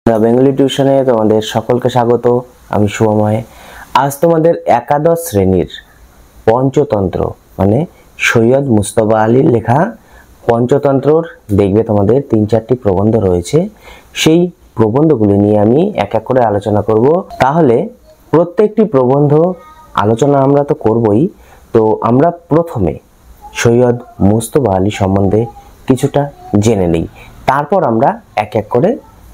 Bengali টিউশনে তোমাদের সকলকে স্বাগত। আমি শুভময়। আজ তোমাদের একাদশ শ্রেণীর পঞ্চতন্ত্র মানে সৈয়দ মুজতবা আলীর লেখা পঞ্চতন্ত্রর দেখবে তোমাদের ৩-৪টি প্রবন্ধ রয়েছে। সেই প্রবন্ধগুলি নিয়ে আমি এক এক করে আলোচনা করব। তাহলে প্রত্যেকটি প্রবন্ধ আলোচনা আমরা তো করবই, তো আমরা প্রথমে সৈয়দ মুজতবা আলী সম্বন্ধে কিছুটা জেনে নিই, তারপর আমরা এক এক করে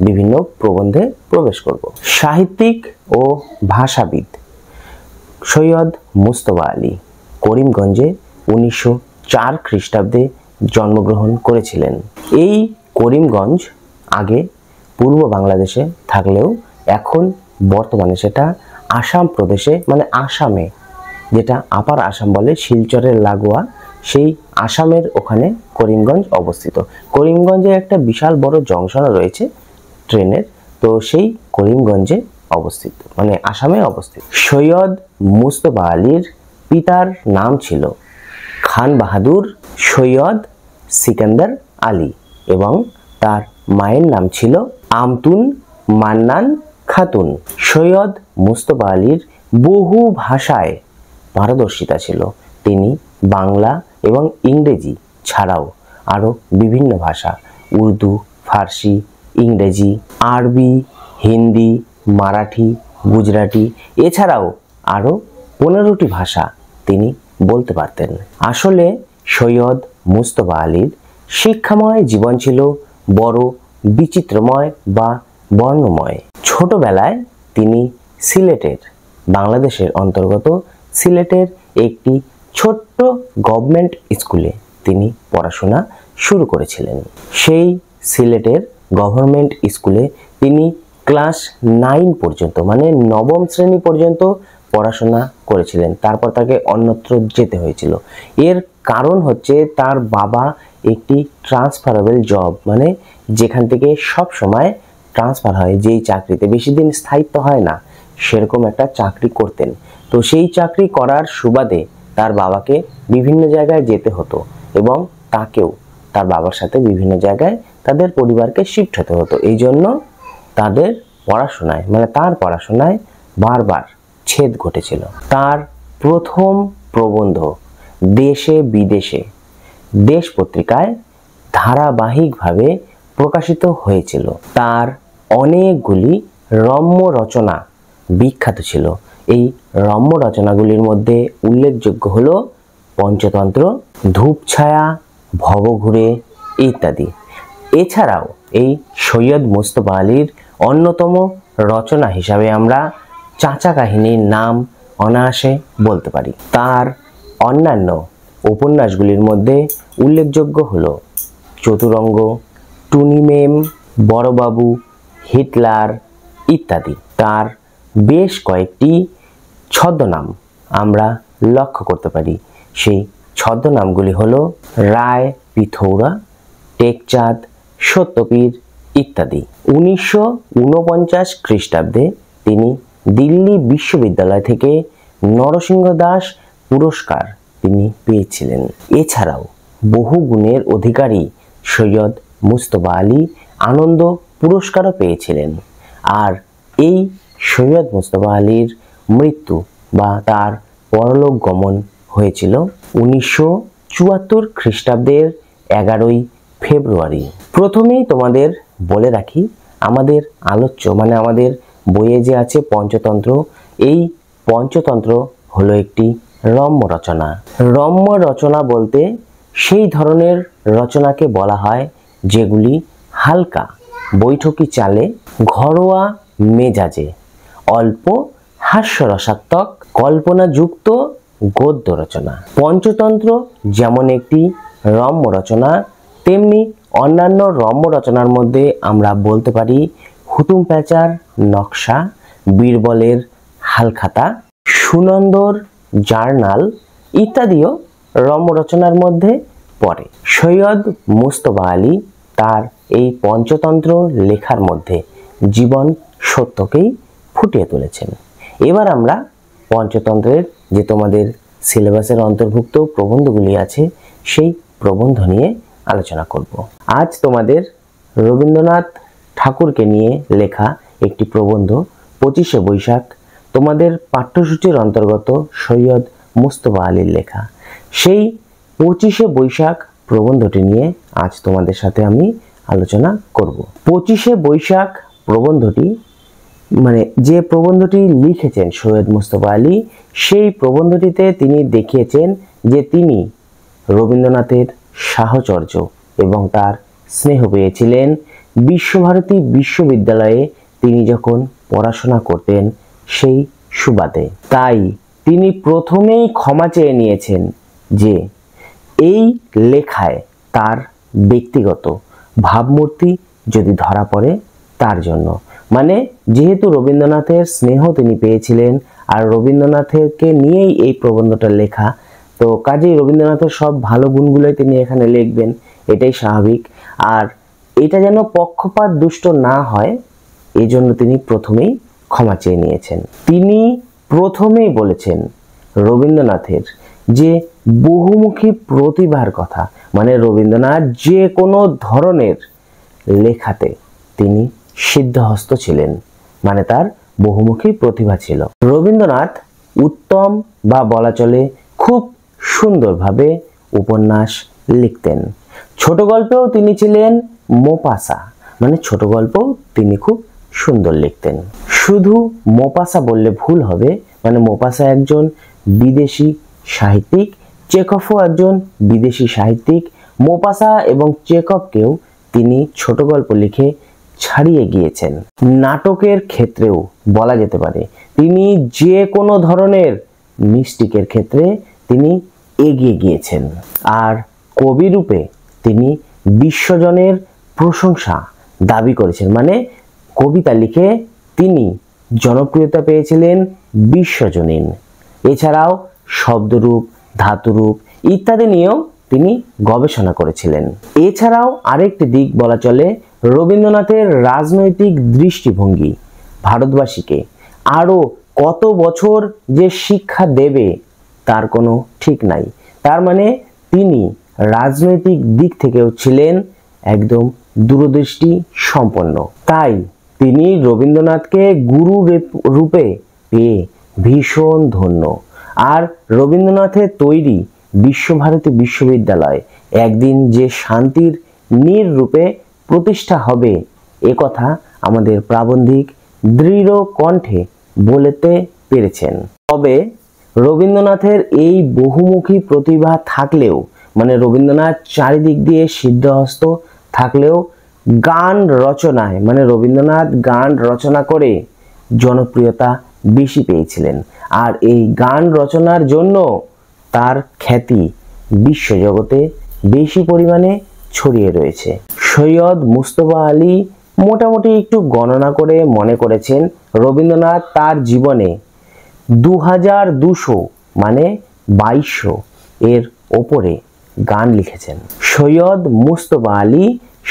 বিভিন্ন প্রবন্ধে প্রবেশ করব। সাহিত্যিক ও ভাষাবিদ সৈয়দ মুজতবা আলী করিমগঞ্জে 1904 খ্রিস্টাব্দে জন্মগ্রহণ করেছিলেন। এই করিমগঞ্জ আগে পূর্ব বাংলাদেশে থাকলেও এখন বর্তমানে সেটা আসাম প্রদেশে মানে আসামে, যেটা আপার আসাম বলে, শিলচরের লাগোয়া সেই আসামের ওখানে করিমগঞ্জ অবস্থিত। করিমগঞ্জে একটা বিশাল বড় জংশন রয়েছে ট্রেনের, তো সেই করিমগঞ্জে অবস্থিত মানে আসামে অবস্থিত। সৈয়দ মুজতবা আলীর পিতার নাম ছিল খান বাহাদুর সৈয়দ সিকান্দার আলী এবং তার মায়ের নাম ছিল আমতুন মান্নান খাতুন। সৈয়দ মুজতবা আলীর বহু ভাষায় পারদর্শিতা ছিল। তিনি বাংলা এবং ইংরেজি ছাড়াও আরও বিভিন্ন ভাষা উর্দু, ফার্সি, ইংরেজি, আরবি, হিন্দি, মারাঠি, গুজরাটি এছাড়াও আরও 15টি ভাষা তিনি বলতে পারতেন। আসলে সৈয়দ মুজতবা আলীর শিক্ষাময় জীবন ছিল বড় বিচিত্রময় বা বর্ণময়। ছোটবেলায় তিনি সিলেটের, বাংলাদেশের অন্তর্গত সিলেটের একটি ছোট্ট গভর্নমেন্ট স্কুলে তিনি পড়াশোনা শুরু করেছিলেন। সেই সিলেটের গভর্নমেন্ট স্কুলে তিনি ক্লাস 9 পর্যন্ত মানে 9ম শ্রেণী পর্যন্ত পড়াশোনা করেছিলেন। তারপর তাকে অন্যত্র যেতে হয়েছিল। এর কারণ হচ্ছে তার বাবা একটি ট্রান্সফারেবল জব মানে যেখান থেকে সব সময় ট্রান্সফার হয়, যেই চাকরিতে বেশি দিন স্থায়িত্ব হয় না, সেরকম একটা চাকরি করতেন। তো সেই চাকরি করার সুবাদে তার বাবাকে বিভিন্ন জায়গায় যেতে হতো এবং তাকেও তার বাবার সাথে বিভিন্ন জায়গায় তাদের পরিবারকে শিফট হতে হতো। এই জন্য তাদের পড়াশোনায় মানে তার পড়াশোনায় বারবার ছেদ ঘটেছিল। তার প্রথম প্রবন্ধ দেশে বিদেশে দেশ পত্রিকায় ধারাবাহিকভাবে প্রকাশিত হয়েছিল। তার অনেকগুলি রম্য রচনা বিখ্যাত ছিল। এই রম্য রচনাগুলির মধ্যে উল্লেখযোগ্য হলো পঞ্চতন্ত্র, ধূপছায়া, ভবঘুরে ইত্যাদি। এছাড়াও এই সৈয়দ মুজতবা আলীর অন্যতম রচনা হিসাবে আমরা চাচা কাহিনীর নাম অনায়াসে বলতে পারি। তার অন্যান্য উপন্যাসগুলির মধ্যে উল্লেখযোগ্য হলো চতুরঙ্গ, টুনি মেম, বড়বাবু, হিটলার ইত্যাদি। তার বেশ কয়েকটি ছদ্মনাম আমরা লক্ষ্য করতে পারি। সেই ছদ্মনামগুলি হলো রায় পিথৌরা, টেকচাঁদ, সত্যপীর ইত্যাদি। 1949 খ্রিস্টাব্দে তিনি দিল্লি বিশ্ববিদ্যালয় থেকে নরসিংহ দাস পুরস্কার তিনি পেয়েছিলেন। এছাড়াও বহু গুণের অধিকারী সৈয়দ মুজতবা আলী আনন্দ পুরস্কারও পেয়েছিলেন। আর এই সৈয়দ মুজতবা আলীর মৃত্যু বা তার পরলোক গমন হয়েছিল 1974 খ্রিস্টাব্দের 11ই ফেব্রুয়ারি। প্রথমেই তোমাদের বলে রাখি, আমাদের আলোচ্য মানে আমাদের বইয়ে যে আছে পঞ্চতন্ত্র, এই পঞ্চতন্ত্র হলো একটি রম্য রচনা। রম্য রচনা বলতে সেই ধরনের রচনাকে বলা হয় যেগুলি হালকা বৈঠকি চালে, ঘরোয়া মেজাজে, অল্প হাস্যরসাত্মক, কল্পনাযুক্ত গদ্য রচনা। পঞ্চতন্ত্র যেমন একটি রম্য রচনা, তেমনি অন্যান্য রম্য রচনার মধ্যে আমরা বলতে পারি হুতুম প্যাঁচার নকশা, বীরবলের হালখাতা, সুনন্দর জার্নাল ইত্যাদিও রম্য রচনার মধ্যে পড়ে। সৈয়দ মুজতবা আলী তার এই পঞ্চতন্ত্র লেখার মধ্যে জীবন সত্যকেই ফুটিয়ে তুলেছেন। এবার আমরা পঞ্চতন্ত্রের যে তোমাদের সিলেবাসের অন্তর্ভুক্ত প্রবন্ধগুলি আছে সেই প্রবন্ধ নিয়ে আলোচনা করব। আজ তোমাদের রবীন্দ্রনাথ ঠাকুরকে নিয়ে লেখা একটি প্রবন্ধ 25শে বৈশাখ, তোমাদের পাঠ্যসূচির অন্তর্গত সৈয়দ মুস্তফা আলীর লেখা। সেই 25শে বৈশাখ প্রবন্ধটি নিয়ে আজ তোমাদের সাথে আমি আলোচনা করব। 25শে বৈশাখ প্রবন্ধটি যে প্রবন্ধটি লিখেছেন সৈয়দ মুস্তফা আলী, সেই প্রবন্ধটিতে তিনি দেখিয়েছেন যে তিনি রবীন্দ্রনাথের সাহচর্য এবং তার স্নেহ পেয়েছিলেন বিশ্বভারতী বিশ্ববিদ্যালয়ে তিনি যখন পড়াশোনা করতেন সেই সুবাদে। তাই তিনি প্রথমেই ক্ষমা চেয়ে নিয়েছেন যে এই লেখায় তার ব্যক্তিগত ভাবমূর্তি যদি ধরা পড়ে তার জন্য, যেহেতু রবীন্দ্রনাথের স্নেহ তিনি পেয়েছিলেন আর রবীন্দ্রনাথকে নিয়েই এই প্রবন্ধটা লেখা, তো কাজেই রবীন্দ্রনাথের সব ভালো গুণগুলোই তিনি এখানে লিখবেন, এটাই স্বাভাবিক। আর এটা যেন পক্ষপাত দুষ্ট না হয় এই জন্য তিনি প্রথমেই ক্ষমা চেয়ে নিয়েছেন। তিনি প্রথমেই বলেছেন রবীন্দ্রনাথের যে বহুমুখী প্রতিভার কথা, রবীন্দ্রনাথ যে কোনো ধরনের লেখাতে তিনি সিদ্ধহস্ত ছিলেন, তার বহুমুখী প্রতিভা ছিল। রবীন্দ্রনাথ উত্তম বা বলা চলে খুব সুন্দরভাবে উপন্যাস লিখতেন। ছোট গল্পেও তিনি ছিলেন মোপাসা, ছোট গল্পও তিনি খুব সুন্দর লিখতেন। শুধু মোপাসা বললে ভুল হবে, মোপাসা একজন বিদেশি সাহিত্যিক, চেকভও একজন বিদেশি সাহিত্যিক। মোপাসা এবং চেকভকেও তিনি ছোট গল্প লিখে ছাড়িয়ে গিয়েছেন। নাটকের ক্ষেত্রেও বলা যেতে পারে তিনি যে কোনো ধরনের মিস্টিকের ক্ষেত্রে তিনি এগিয়ে গিয়েছেন। আর কবি রূপে তিনি বিশ্বজনের প্রশংসা দাবি করেছেন, কবিতা লিখে তিনি জনপ্রিয়তা পেয়েছিলেন বিশ্বজনীন। এছাড়াও শব্দরূপ, ধাতুরূপ ইত্যাদি নিয়েও তিনি গবেষণা করেছিলেন। এছাড়াও আরেকটি দিক বলা চলে, রবীন্দ্রনাথের রাজনৈতিক দৃষ্টিভঙ্গি ভারতবাসীকে আরো কত বছর যে শিক্ষা দেবে তার কোনো ঠিক নাই। তার তিনি রাজনৈতিক দিক থেকেও ছিলেন একদম দূরদৃষ্টি সম্পন্ন। তাই তিনি রবীন্দ্রনাথকে গুরু রূপে পেয়ে ভীষণ ধন্য। আর রবীন্দ্রনাথের তৈরি বিশ্বভারতী বিশ্ববিদ্যালয় একদিন যে শান্তির নীড় রূপে প্রতিষ্ঠা হবে এ কথা আমাদের প্রাবন্ধিক দৃঢ় কণ্ঠে বলতে পেরেছেন। তবে রবীন্দ্রনাথের এই বহুমুখী প্রতিভা থাকলেও, রবীন্দ্রনাথ চারিদিক দিয়ে সিদ্ধহস্ত থাকলেও গান রচনায়, রবীন্দ্রনাথ গান রচনা করে জনপ্রিয়তা বেশি পেয়েছিলেন। আর এই গান রচনার জন্য তার খ্যাতি বিশ্বজগতে বেশি পরিমাণে ছড়িয়ে রয়েছে। সৈয়দ মুস্তফা আলী মোটামুটি একটু গণনা করে মনে করেছেন রবীন্দ্রনাথ তার জীবনে 2200 2200 এর ওপরে গান লিখেছেন। সৈয়দ মুস্তফা আলী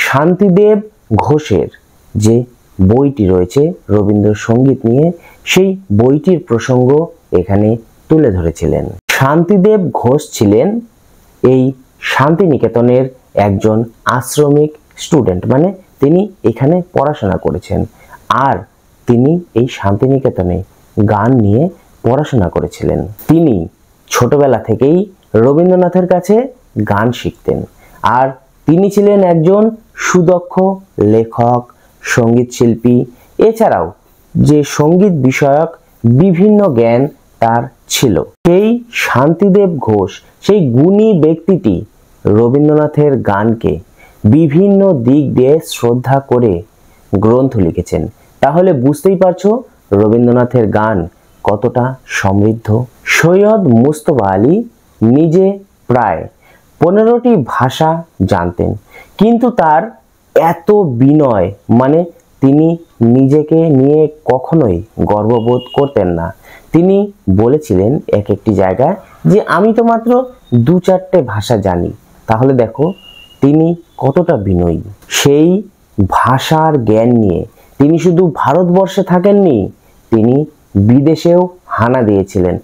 শান্তিদেব ঘোষের যে বইটি রয়েছে রবীন্দ্রসঙ্গীত নিয়ে, সেই বইটির প্রসঙ্গ এখানে তুলে ধরেছিলেন। শান্তিদেব ঘোষ ছিলেন এই শান্তিনিকেতনের একজন আশ্রমিক স্টুডেন্ট, তিনি এখানে পড়াশোনা করেছেন। আর তিনি এই শান্তিনিকেতনে গান নিয়ে পড়াশোনা করেছিলেন। তিনি ছোটবেলা থেকেই রবীন্দ্রনাথের কাছে গান শিখতেন। আর তিনি ছিলেন একজন সুদক্ষ লেখক, সঙ্গীত শিল্পী। এছাড়াও যে সঙ্গীত বিষয়ক বিভিন্ন জ্ঞান তার ছিল। সেই শান্তিদেব ঘোষ, সেই গুণী ব্যক্তিটি রবীন্দ্রনাথের গানকে বিভিন্ন দিক দিয়ে শ্রদ্ধা করে গ্রন্থ লিখেছেন। তাহলে বুঝতেই পারছো রবীন্দ্রনাথের গান কতটা সমৃদ্ধ। সৈয়দ মুস্তফা আলী নিজে প্রায় 15টি ভাষা জানতেন, কিন্তু তার এত বিনয়, তিনি নিজেকে নিয়ে কখনোই গর্ববোধ করতেন না। তিনি বলেছিলেন এক একটি জায়গায় যে আমি তো মাত্র 2-4টে ভাষা জানি। তাহলে দেখো তিনি কতটা বিনয়ী। সেই ভাষার জ্ঞান নিয়ে তিনি শুধু ভারতবর্ষে থাকেননি, তিনি বিদেশেও হানা দিয়েছিলেন,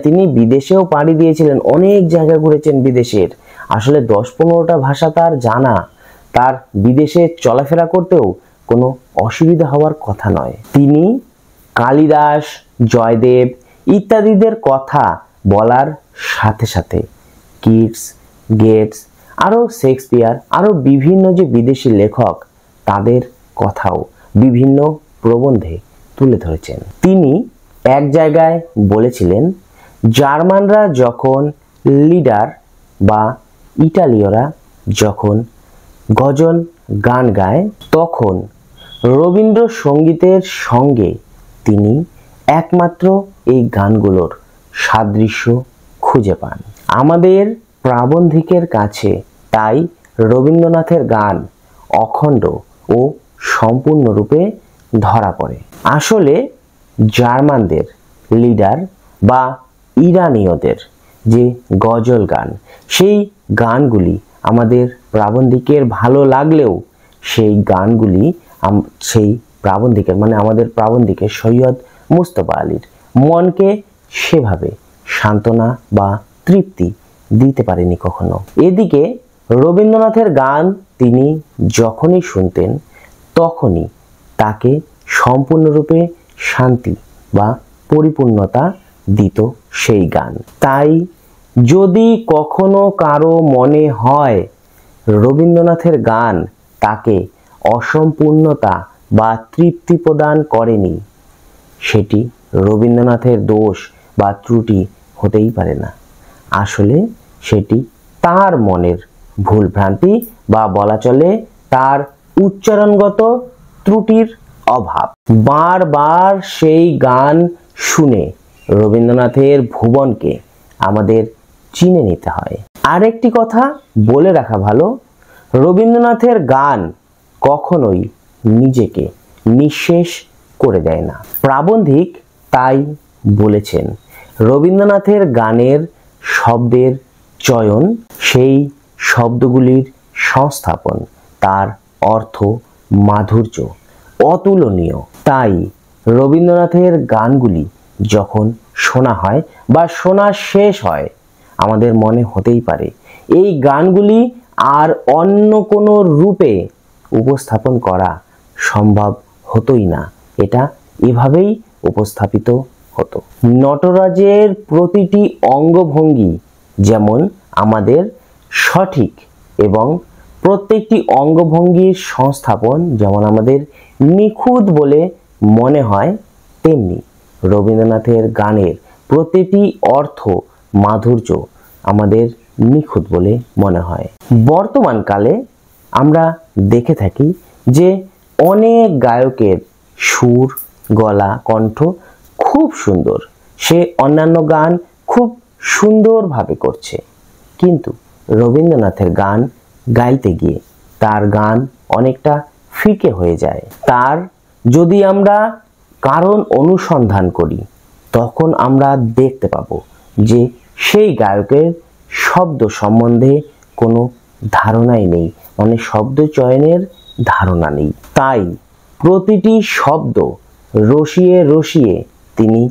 তিনি বিদেশেও পাড়ি দিয়েছিলেন, অনেক জায়গা ঘুরেছেন বিদেশের। আসলে 10-15টা ভাষা তার জানা, তার বিদেশে চলাফেরা করতেও কোনো অসুবিধা হওয়ার কথা নয়। তিনি কালিদাস, জয়দেব ইত্যাদিদের কথা বলার সাথে সাথে কিটস, গেটস, আরও শেক্সপিয়ার, আরও বিভিন্ন যে বিদেশি লেখক তাদের কথাও বিভিন্ন প্রবন্ধে তুলে ধরেছেন। তিনি এক জায়গায় বলেছিলেন, জার্মানরা যখন লিডার বা ইটালীয়রা যখন গজল গান গায় তখন রবীন্দ্রসঙ্গীতের সঙ্গে তিনি একমাত্র এই গানগুলোর সাদৃশ্য খুঁজে পান। আমাদের প্রাবন্ধিকের কাছে তাই রবীন্দ্রনাথের গান অখণ্ড ও সম্পূর্ণরূপে ধরা পড়ে। আসলে জার্মানদের লিডার বা ইরানীয়দের যে গজল গান, সেই গানগুলি আমাদের প্রাবন্ধিকের ভালো লাগলেও সেই গানগুলি সেই প্রাবন্ধিকের মানে আমাদের প্রাবন্ধিকের সৈয়দ মুস্তফা আলীর মনকে সেভাবে সান্ত্বনা বা তৃপ্তি দিতে পারেনি কখনো। এদিকে রবীন্দ্রনাথের গান তিনি যখনই শুনতেন তখনই তাকে সম্পূর্ণরূপে শান্তি বা পরিপূর্ণতা দিত সেই গান। তাই যদি কখনো কারো মনে হয় রবীন্দ্রনাথের গান তাকে অসম্পূর্ণতা বা তৃপ্তি প্রদান করেনি, সেটি রবীন্দ্রনাথের দোষ বা ত্রুটি হতেই পারে না। আসলে সেটি তার মনের ভুলভ্রান্তি বা বলা চলে তার উচ্চারণগত ত্রুটির অভাব। বারবার সেই গান শুনে রবীন্দ্রনাথের ভুবনকে আমাদের চিনে নিতে হয়। আরেকটি কথা বলে রাখা ভালো, রবীন্দ্রনাথের গান কখনোই নিজেকে নিঃশেষ করে দেয় না। প্রাবন্ধিক তাই বলেছেন, রবীন্দ্রনাথের গানের শব্দের চয়ন, সেই শব্দগুলির সংস্থাপন, তার অর্থ মাধুর্য অতুলনীয়। তাই রবীন্দ্রনাথের গানগুলি যখন শোনা হয় বা শোনা শেষ হয়, আমাদের মনে হতেই পারে এই গানগুলি আর অন্য কোনো রূপে উপস্থাপন করা সম্ভব হতোই না, এটা এভাবেই উপস্থাপিত হতো। নটরাজের প্রতিটি অঙ্গভঙ্গি যেমন আমাদের সঠিক এবং প্রত্যেকটি অঙ্গভঙ্গির সংস্থাপন যেমন আমাদের নিখুঁত বলে মনে হয়, তেমনি রবীন্দ্রনাথের গানের প্রতিটি অর্থ মাধুর্য আমাদের নিখুঁত বলে মনে হয়। বর্তমানকালে আমরা দেখে থাকি যে অনেক গায়কের সুর, গলা, কণ্ঠ খুব সুন্দর, সে অন্যান্য গান খুব সুন্দরভাবে করছে, কিন্তু রবীন্দ্রনাথের গান গাইতে গিয়ে তার গান অনেকটা ফিকে হয়ে যায়। তার যদি আমরা কারণ অনুসন্ধান করি তখন আমরা দেখতে পাবো যে সেই গায়কের শব্দ সম্বন্ধে কোনো ধারণাই নেই, মানে শব্দ চয়নের ধারণা নেই। তাই প্রতিটি শব্দ রসিয়ে রসিয়ে তিনি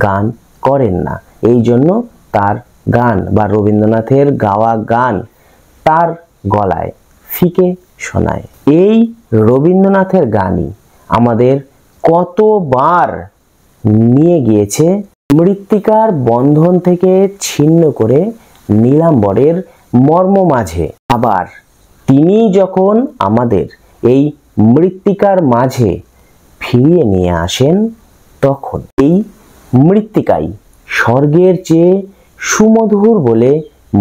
গান করেন না, এই জন্য তার গান বা রবীন্দ্রনাথের গাওয়া গান তার গলায় ফিকে শোনায়। এই রবীন্দ্রনাথের গানই আমাদের কতবার নিয়ে গিয়েছে মৃত্তিকার বন্ধন থেকে ছিন্ন করে নীলাম্বরের মর্ম মাঝে। আবার তিনি যখন আমাদের এই মৃত্তিকার মাঝে ফিরিয়ে নিয়ে আসেন তখন এই মৃত্তিকাই স্বর্গের চেয়ে সুমধুর বলে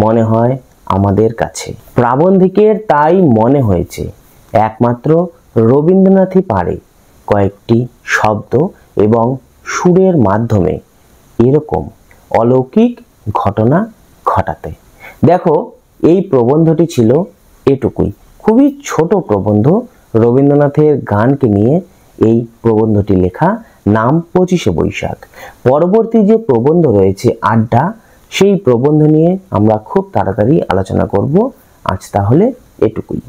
মনে হয় আমাদের কাছে। প্রাবন্ধিকের তাই মনে হয়েছে একমাত্র রবীন্দ্রনাথই পারে কয়েকটি শব্দ এবং সুরের মাধ্যমে এরকম অলৌকিক ঘটনা ঘটাতে। দেখো, এই প্রবন্ধটি ছিল এটুকুই, খুবই ছোট প্রবন্ধ। রবীন্দ্রনাথের গানকে নিয়ে এই প্রবন্ধটি লেখা, নাম 25শে বৈশাখ। পরবর্তী যে প্রবন্ধ রয়েছে আড্ডা, সেই প্রবন্ধ নিয়ে আমরা খুব তাড়াতাড়ি আলোচনা করব। আজ তাহলে এটুকুই।